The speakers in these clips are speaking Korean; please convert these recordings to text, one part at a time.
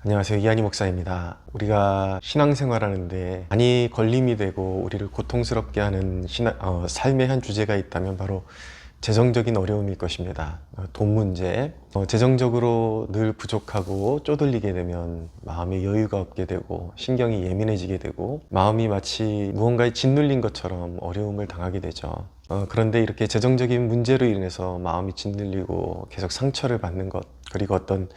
안녕하세요. 이한희 목사입니다. 우리가 신앙생활하는데 많이 걸림이 되고 우리를 고통스럽게 하는 삶의 한 주제가 있다면 바로 재정적인 어려움일 것입니다. 돈 문제. 재정적으로 늘 부족하고 쪼들리게 되면 마음에 여유가 없게 되고 신경이 예민해지게 되고 마음이 마치 무언가에 짓눌린 것처럼 어려움을 당하게 되죠. 그런데 이렇게 재정적인 문제로 인해서 마음이 짓눌리고 계속 상처를 받는 것, 그리고 어떤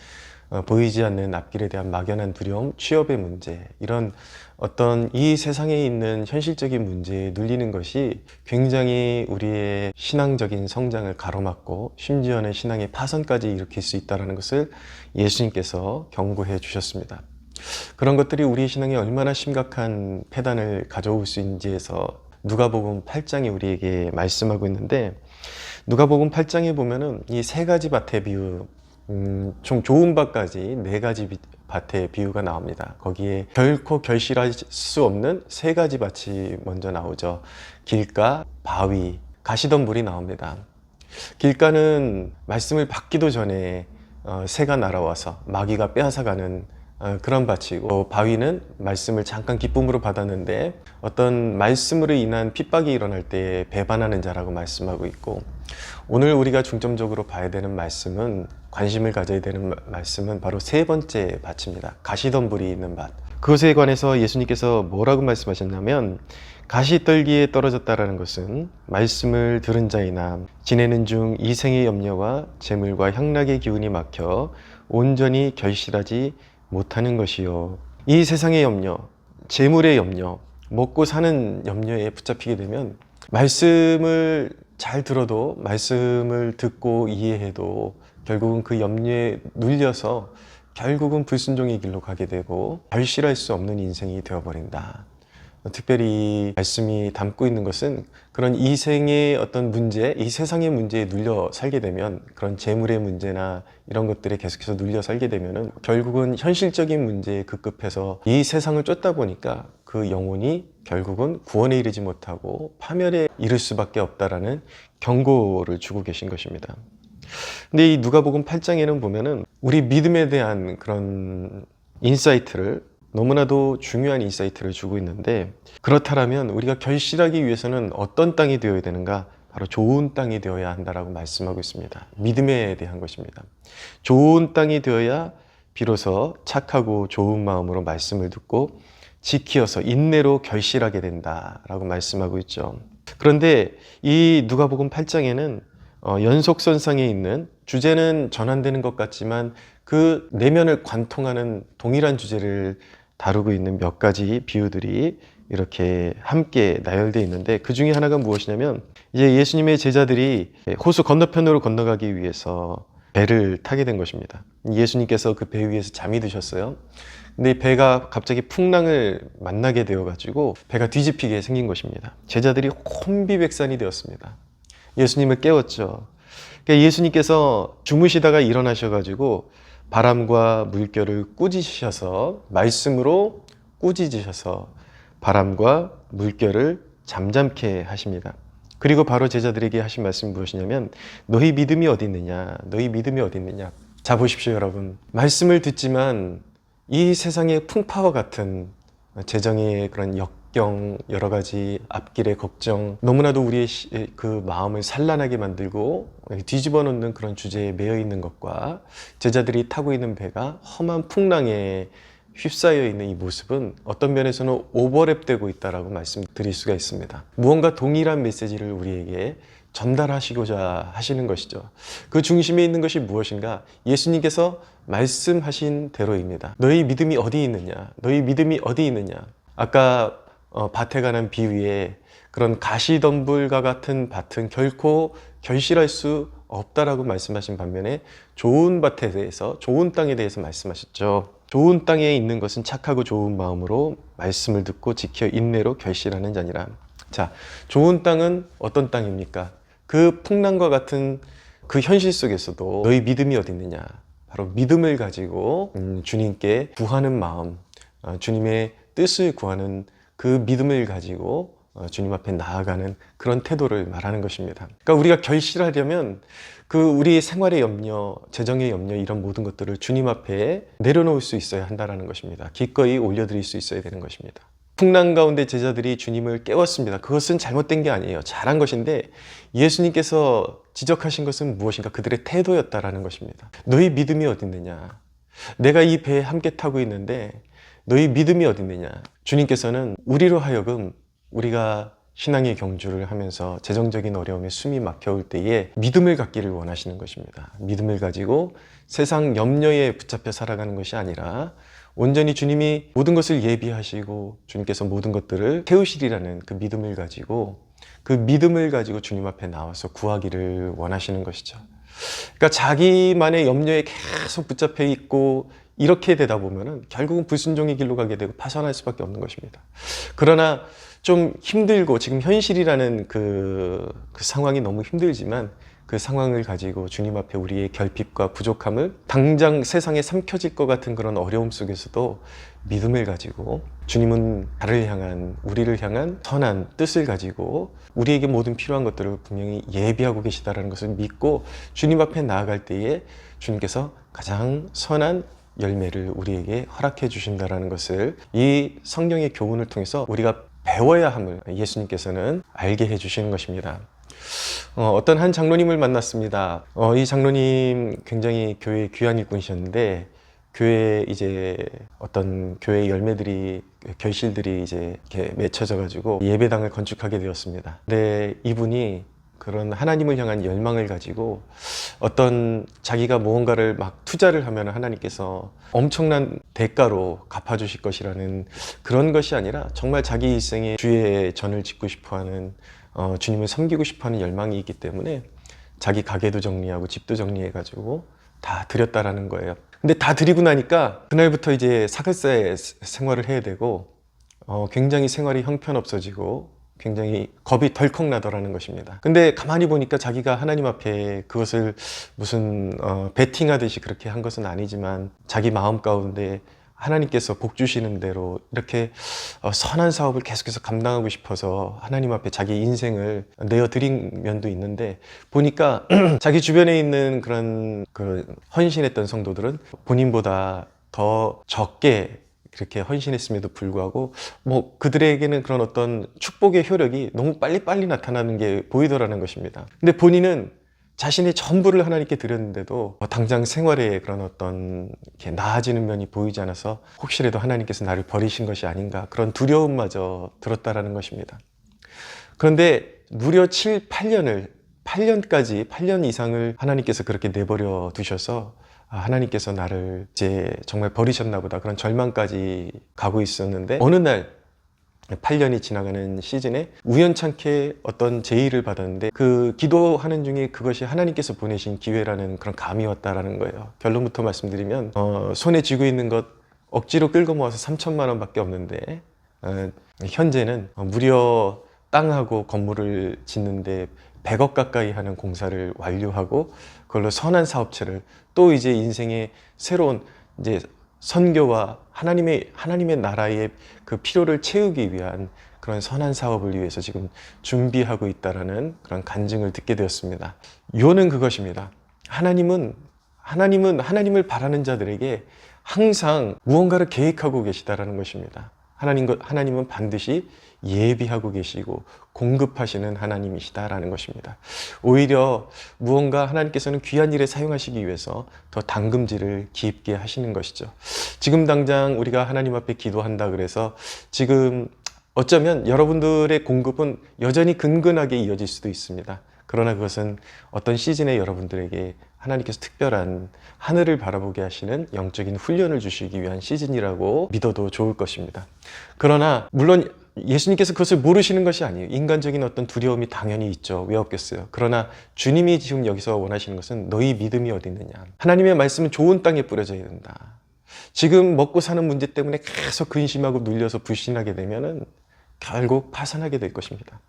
보이지 않는 앞길에 대한 막연한 두려움, 취업의 문제, 이런 어떤 이 세상에 있는 현실적인 문제에 눌리는 것이 굉장히 우리의 신앙적인 성장을 가로막고 심지어는 신앙의 파선까지 일으킬 수 있다는 것을 예수님께서 경고해 주셨습니다. 그런 것들이 우리 신앙에 얼마나 심각한 폐단을 가져올 수 있는지에서 누가복음 8장이 우리에게 말씀하고 있는데, 누가복음 8장에 보면은 이 세 가지 밭의 비유, 총 좋은 밭까지 네 가지 밭의 비유가 나옵니다. 거기에 결코 결실할 수 없는 세 가지 밭이 먼저 나오죠. 길가, 바위, 가시덤불이 나옵니다. 길가는 말씀을 받기도 전에 새가 날아와서 마귀가 빼앗아가는 그런 밭이고, 바위는 말씀을 잠깐 기쁨으로 받았는데 어떤 말씀으로 인한 핍박이 일어날 때 배반하는 자라고 말씀하고 있고, 오늘 우리가 중점적으로 봐야 되는 말씀은, 관심을 가져야 되는 말씀은 바로 세 번째 밭입니다. 가시덤불이 있는 밭. 그것에 관해서 예수님께서 뭐라고 말씀하셨냐면, 가시떨기에 떨어졌다라는 것은 말씀을 들은 자이나 지내는 중 이생의 염려와 재물과 향락의 기운이 막혀 온전히 결실하지 못하는 것이요. 이 세상의 염려, 재물의 염려, 먹고 사는 염려에 붙잡히게 되면 말씀을 잘 들어도, 말씀을 듣고 이해해도 결국은 그 염려에 눌려서 결국은 불순종의 길로 가게 되고 결실할 수 없는 인생이 되어버린다. 특별히 말씀이 담고 있는 것은 그런 이생의 어떤 문제, 이 세상의 문제에 눌려 살게 되면, 그런 재물의 문제나 이런 것들에 계속해서 눌려 살게 되면은 결국은 현실적인 문제에 급급해서 이 세상을 쫓다 보니까 그 영혼이 결국은 구원에 이르지 못하고 파멸에 이를 수밖에 없다라는 경고를 주고 계신 것입니다. 근데 이 누가복음 8장에는 보면은 우리 믿음에 대한 그런 인사이트를, 너무나도 중요한 인사이트를 주고 있는데, 그렇다면 우리가 결실하기 위해서는 어떤 땅이 되어야 되는가? 바로 좋은 땅이 되어야 한다라고 말씀하고 있습니다. 믿음에 대한 것입니다. 좋은 땅이 되어야 비로소 착하고 좋은 마음으로 말씀을 듣고 지키어서 인내로 결실하게 된다라고 말씀하고 있죠. 그런데 이 누가복음 8장에는 연속선상에 있는, 주제는 전환되는 것 같지만 그 내면을 관통하는 동일한 주제를 다루고 있는 몇 가지 비유들이 이렇게 함께 나열되어 있는데, 그 중에 하나가 무엇이냐면, 이제 예수님의 제자들이 호수 건너편으로 건너가기 위해서 배를 타게 된 것입니다. 예수님께서 그 배 위에서 잠이 드셨어요. 근데 배가 갑자기 풍랑을 만나게 되어가지고 배가 뒤집히게 생긴 것입니다. 제자들이 혼비백산이 되었습니다. 예수님을 깨웠죠. 그러니까 예수님께서 주무시다가 일어나셔가지고 바람과 물결을 꾸짖으셔서, 말씀으로 꾸짖으셔서 바람과 물결을 잠잠케 하십니다. 그리고 바로 제자들에게 하신 말씀이 무엇이냐면, 너희 믿음이 어디 있느냐, 너희 믿음이 어디 있느냐. 자, 보십시오 여러분. 말씀을 듣지만 이 세상의 풍파와 같은 재정의 그런 역경, 여러 가지 앞길의 걱정, 너무나도 우리의 그 마음을 산란하게 만들고 뒤집어 놓는 그런 주제에 매여 있는 것과, 제자들이 타고 있는 배가 험한 풍랑에 휩싸여 있는 이 모습은 어떤 면에서는 오버랩되고 있다라고 말씀드릴 수가 있습니다. 무언가 동일한 메시지를 우리에게 전달하시고자 하시는 것이죠. 그 중심에 있는 것이 무엇인가? 예수님께서 말씀하신 대로입니다. 너희 믿음이 어디 있느냐? 너희 믿음이 어디 있느냐? 아까 밭에 관한 비유에 그런 가시덤불과 같은 밭은 결코 결실할 수 없다라고 말씀하신 반면에 좋은 밭에 대해서, 좋은 땅에 대해서 말씀하셨죠. 좋은 땅에 있는 것은 착하고 좋은 마음으로 말씀을 듣고 지켜 인내로 결실하는 자니라. 자, 좋은 땅은 어떤 땅입니까? 그 풍랑과 같은 그 현실 속에서도 너희 믿음이 어디 있느냐? 바로 믿음을 가지고 주님께 구하는 마음, 주님의 뜻을 구하는 그 믿음을 가지고 주님 앞에 나아가는 그런 태도를 말하는 것입니다. 그러니까 우리가 결실하려면 그 우리 생활의 염려, 재정의 염려 이런 모든 것들을 주님 앞에 내려놓을 수 있어야 한다는 것입니다. 기꺼이 올려드릴 수 있어야 되는 것입니다. 풍랑 가운데 제자들이 주님을 깨웠습니다. 그것은 잘못된 게 아니에요. 잘한 것인데 예수님께서 지적하신 것은 무엇인가? 그들의 태도였다라는 것입니다. 너희 믿음이 어디 있느냐? 내가 이 배에 함께 타고 있는데 너희 믿음이 어디 있느냐? 주님께서는 우리로 하여금 우리가 신앙의 경주를 하면서 재정적인 어려움에 숨이 막혀올 때에 믿음을 갖기를 원하시는 것입니다. 믿음을 가지고 세상 염려에 붙잡혀 살아가는 것이 아니라 온전히 주님이 모든 것을 예비하시고 주님께서 모든 것들을 태우시리라는 그 믿음을 가지고 주님 앞에 나와서 구하기를 원하시는 것이죠. 그러니까 자기만의 염려에 계속 붙잡혀 있고 이렇게 되다 보면은 결국은 불순종의 길로 가게 되고 파산할 수밖에 없는 것입니다. 그러나 좀 힘들고 지금 현실이라는 그 상황이 너무 힘들지만 그 상황을 가지고 주님 앞에 우리의 결핍과 부족함을 당장 세상에 삼켜질 것 같은 그런 어려움 속에서도 믿음을 가지고 주님은 나를 향한, 우리를 향한 선한 뜻을 가지고 우리에게 모든 필요한 것들을 분명히 예비하고 계시다는 것을 믿고 주님 앞에 나아갈 때에 주님께서 가장 선한 열매를 우리에게 허락해 주신다는 것을 이 성경의 교훈을 통해서 우리가 배워야 함을 예수님께서는 알게 해 주시는 것입니다. 어떤 한 장로님을 만났습니다. 이 장로님 굉장히 교회 귀한 일꾼이셨는데 교회 이제 어떤 교회 열매들이 결실들이 이제 이렇게 맺혀져 가지고 예배당을 건축하게 되었습니다. 근데 이분이 그런 하나님을 향한 열망을 가지고 어떤 자기가 무언가를 막 투자를 하면 하나님께서 엄청난 대가로 갚아주실 것이라는 그런 것이 아니라 정말 자기 일생에 주의 전을 짓고 싶어하는 주님을 섬기고 싶어하는 열망이 있기 때문에 자기 가게도 정리하고 집도 정리해가지고 다 드렸다라는 거예요. 근데 다 드리고 나니까 그날부터 이제 사글세 생활을 해야 되고 굉장히 생활이 형편없어지고 굉장히 겁이 덜컥 나더라는 것입니다. 근데 가만히 보니까 자기가 하나님 앞에 그것을 무슨 베팅하듯이 그렇게 한 것은 아니지만 자기 마음 가운데 하나님께서 복 주시는 대로 이렇게 선한 사업을 계속해서 감당하고 싶어서 하나님 앞에 자기 인생을 내어드린 면도 있는데 보니까 자기 주변에 있는 그런 헌신했던 성도들은 본인보다 더 적게 그렇게 헌신했음에도 불구하고 뭐 그들에게는 그런 어떤 축복의 효력이 너무 빨리빨리 나타나는 게 보이더라는 것입니다. 근데 본인은 자신의 전부를 하나님께 드렸는데도 당장 생활에 그런 어떤 이렇게 나아지는 면이 보이지 않아서 혹시라도 하나님께서 나를 버리신 것이 아닌가 그런 두려움마저 들었다라는 것입니다. 그런데 무려 8년 이상을 하나님께서 그렇게 내버려 두셔서 하나님께서 나를 이제 정말 버리셨나 보다 그런 절망까지 가고 있었는데 어느 날 8년이 지나가는 시즌에 우연찮게 어떤 제의를 받았는데 그 기도하는 중에 그것이 하나님께서 보내신 기회라는 그런 감이 왔다라는 거예요. 결론부터 말씀드리면 손에 쥐고 있는 것 억지로 끌고 모아서 3천만 원밖에 없는데 현재는 무려 땅하고 건물을 짓는데 100억 가까이 하는 공사를 완료하고 그걸로 선한 사업체를 또 이제 인생의 새로운 이제 선교와 하나님의 나라의 그 필요를 채우기 위한 그런 선한 사업을 위해서 지금 준비하고 있다라는 그런 간증을 듣게 되었습니다. 요는 그것입니다. 하나님을 바라는 자들에게 항상 무언가를 계획하고 계시다라는 것입니다. 하나님은 반드시 예비하고 계시고 공급하시는 하나님이시다라는 것입니다. 오히려 무언가 하나님께서는 귀한 일에 사용하시기 위해서 더 당금질을 깊게 하시는 것이죠. 지금 당장 우리가 하나님 앞에 기도한다 그래서 지금 어쩌면 여러분들의 공급은 여전히 근근하게 이어질 수도 있습니다. 그러나 그것은 어떤 시즌에 여러분들에게 하나님께서 특별한 하늘을 바라보게 하시는 영적인 훈련을 주시기 위한 시즌이라고 믿어도 좋을 것입니다. 그러나 물론 예수님께서 그것을 모르시는 것이 아니에요. 인간적인 어떤 두려움이 당연히 있죠. 왜 없겠어요? 그러나 주님이 지금 여기서 원하시는 것은 너희 믿음이 어디 있느냐. 하나님의 말씀은 좋은 땅에 뿌려져야 된다. 지금 먹고 사는 문제 때문에 계속 근심하고 눌려서 불신하게 되면은 결국 파산하게 될 것입니다.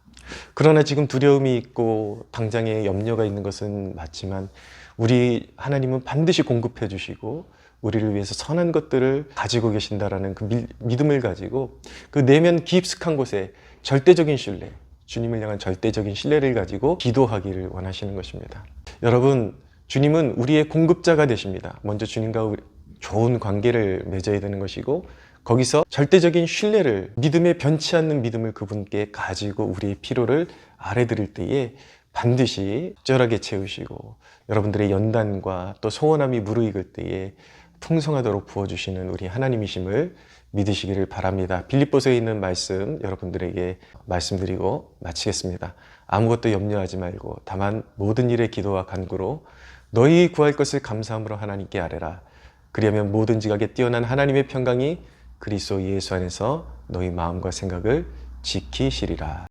그러나 지금 두려움이 있고 당장에 염려가 있는 것은 맞지만 우리 하나님은 반드시 공급해 주시고 우리를 위해서 선한 것들을 가지고 계신다라는 그 믿음을 가지고 그 내면 깊숙한 곳에 절대적인 신뢰, 주님을 향한 절대적인 신뢰를 가지고 기도하기를 원하시는 것입니다. 여러분, 주님은 우리의 공급자가 되십니다. 먼저 주님과 좋은 관계를 맺어야 되는 것이고, 거기서 절대적인 신뢰를, 믿음에 변치 않는 믿음을 그분께 가지고 우리의 필요를 아뢰드릴 때에 반드시 적절하게 채우시고 여러분들의 연단과 또 소원함이 무르익을 때에 풍성하도록 부어주시는 우리 하나님이심을 믿으시기를 바랍니다. 빌립보서에 있는 말씀 여러분들에게 말씀드리고 마치겠습니다. 아무것도 염려하지 말고 다만 모든 일에 기도와 간구로 너희 구할 것을 감사함으로 하나님께 아뢰라. 그리하면 모든 지각에 뛰어난 하나님의 평강이 그리스도 예수 안에서 너희 마음과 생각을 지키시리라.